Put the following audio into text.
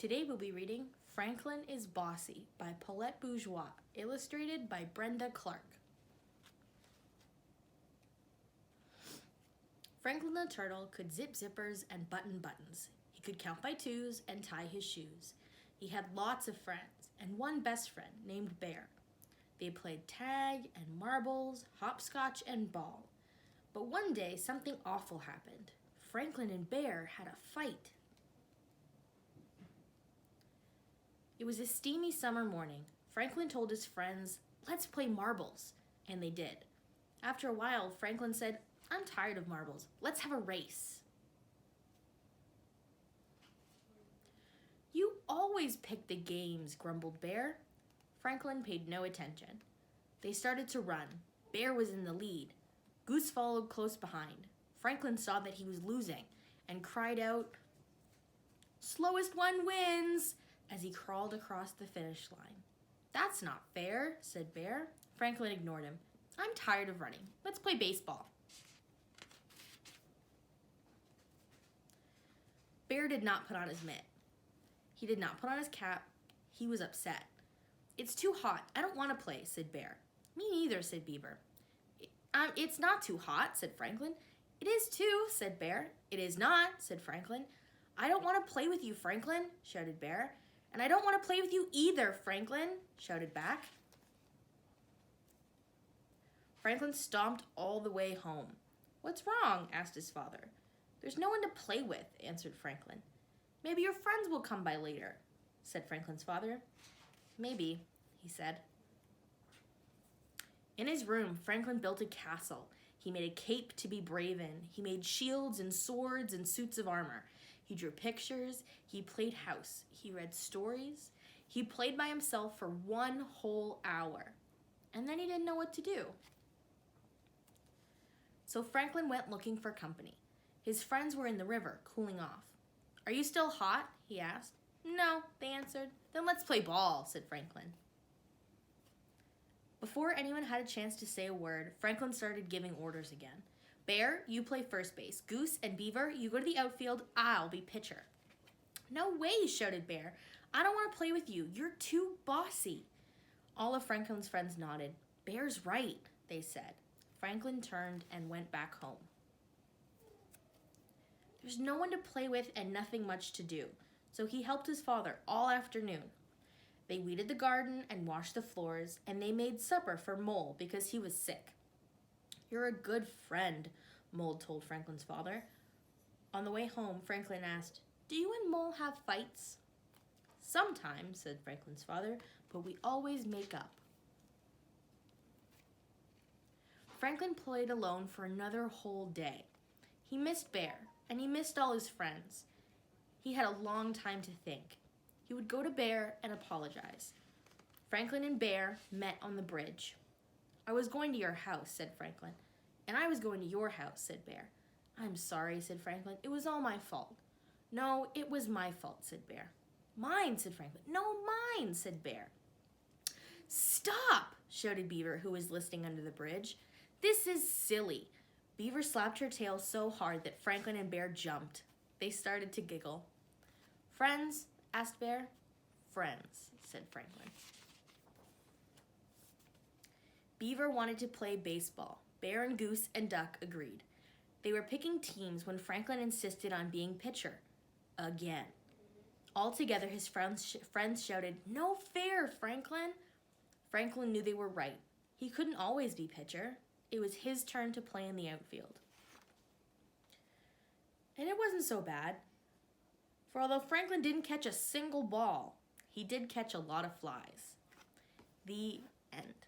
Today we'll be reading Franklin is Bossy by Paulette Bourgeois, illustrated by Brenda Clark. Franklin the turtle could zip zippers and button buttons. He could count by twos and tie his shoes. He had lots of friends and one best friend named Bear. They played tag and marbles, hopscotch and ball. But one day something awful happened. Franklin and Bear had a fight. It was a steamy summer morning. Franklin told his friends, "Let's play marbles," and they did. After a while, Franklin said, "I'm tired of marbles. Let's have a race." "You always pick the games," grumbled Bear. Franklin paid no attention. They started to run. Bear was in the lead. Goose followed close behind. Franklin saw that he was losing and cried out, "Slowest one wins," as he crawled across the finish line. "That's not fair," said Bear. Franklin ignored him. "I'm tired of running. Let's play baseball." Bear did not put on his mitt. He did not put on his cap. He was upset. "It's too hot. I don't want to play," said Bear. "Me neither," said Beaver. It's not too hot," said Franklin. "It is too," said Bear. "It is not," said Franklin. "I don't want to play with you, Franklin," shouted Bear. "And I don't want to play with you either, Franklin," shouted back. Franklin stomped all the way home. "What's wrong?" asked his father. "There's no one to play with," answered Franklin. "Maybe your friends will come by later," said Franklin's father. "Maybe," he said. In his room, Franklin built a castle. He made a cape to be brave in. He made shields and swords and suits of armor. He drew pictures. He played house. He read stories. He played by himself for 1 whole hour. And then he didn't know what to do. So Franklin went looking for company. His friends were in the river, cooling off. "Are you still hot?" he asked. "No," they answered. "Then let's play ball," said Franklin. Before anyone had a chance to say a word, Franklin started giving orders again. "Bear, you play first base. Goose and Beaver, you go to the outfield. I'll be pitcher." "No way," shouted Bear. "I don't want to play with you. You're too bossy." All of Franklin's friends nodded. "Bear's right," they said. Franklin turned and went back home. There's no one to play with and nothing much to do, so he helped his father all afternoon. They weeded the garden and washed the floors, and they made supper for Mole because he was sick. "You're a good friend," Mole told Franklin's father. On the way home, Franklin asked, "Do you and Mole have fights?" "Sometimes," said Franklin's father, "but we always make up." Franklin played alone for another whole day. He missed Bear, and he missed all his friends. He had a long time to think. He would go to Bear and apologize. Franklin and Bear met on the bridge. "I was going to your house," said Franklin. "And I was going to your house," said Bear. "I'm sorry," said Franklin. "It was all my fault." "No, it was my fault," said Bear. "Mine," said Franklin. "No, mine," said Bear. "Stop!" shouted Beaver, who was listening under the bridge. "This is silly." Beaver slapped her tail so hard that Franklin and Bear jumped. They started to giggle. "Friends?" asked Bear. "Friends," said Franklin. Beaver wanted to play baseball. Bear and Goose and Duck agreed. They were picking teams when Franklin insisted on being pitcher. Again. Altogether, his friends shouted, "No fair, Franklin!" Franklin knew they were right. He couldn't always be pitcher. It was his turn to play in the outfield. And it wasn't so bad. For although Franklin didn't catch a single ball, he did catch a lot of flies. The end.